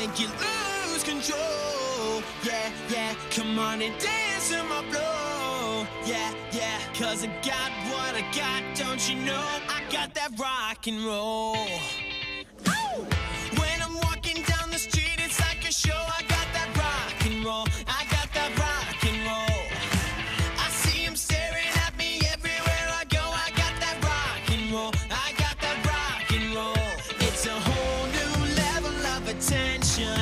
make you lose control. Yeah, yeah, come on and dance to my flow. Yeah, yeah, cause I got what I got, don't you know? I got that rock and roll. Ooh! When I'm walking down the street, it's like a show. I got that rock and roll. I got that rock and roll. I see him staring at me everywhere I go. I got that rock and roll. I got that rock and roll. It's a whole new level of attention.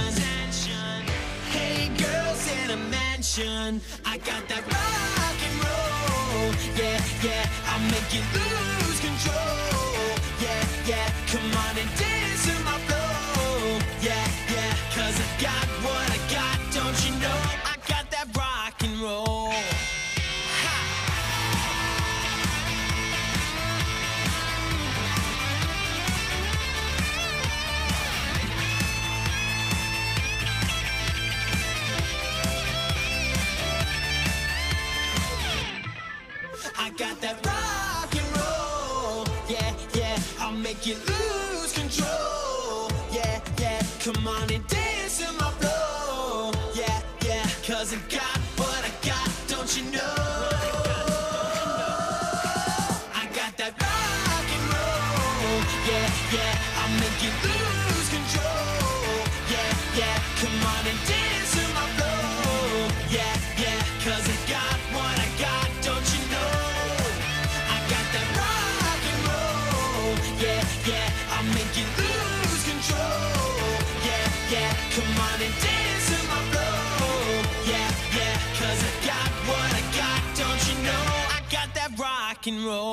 Hey, girls in a mansion. I got that rock and roll. Yeah, yeah, I'll make you lose control. Yeah, yeah, come on and dance to my flow. Yeah, yeah, cause I got what I got, don't you know? I got that rock and roll. I got that rock and roll. Yeah, yeah, I'll make you lose control. Yeah, yeah, come on and dance to my flow. Yeah, yeah, cause I got what I got, don't you know? I got that rock and roll. Yeah, yeah, I'll make you lose control. Yeah, yeah, come on and dance to my flow. Yeah, yeah, cause I got what I got, don't you know? Yeah, yeah, I'll make you lose control. Yeah, yeah, come on and dance to my flow. Yeah, yeah, cause I got what I got, don't you know? I got that rock and roll.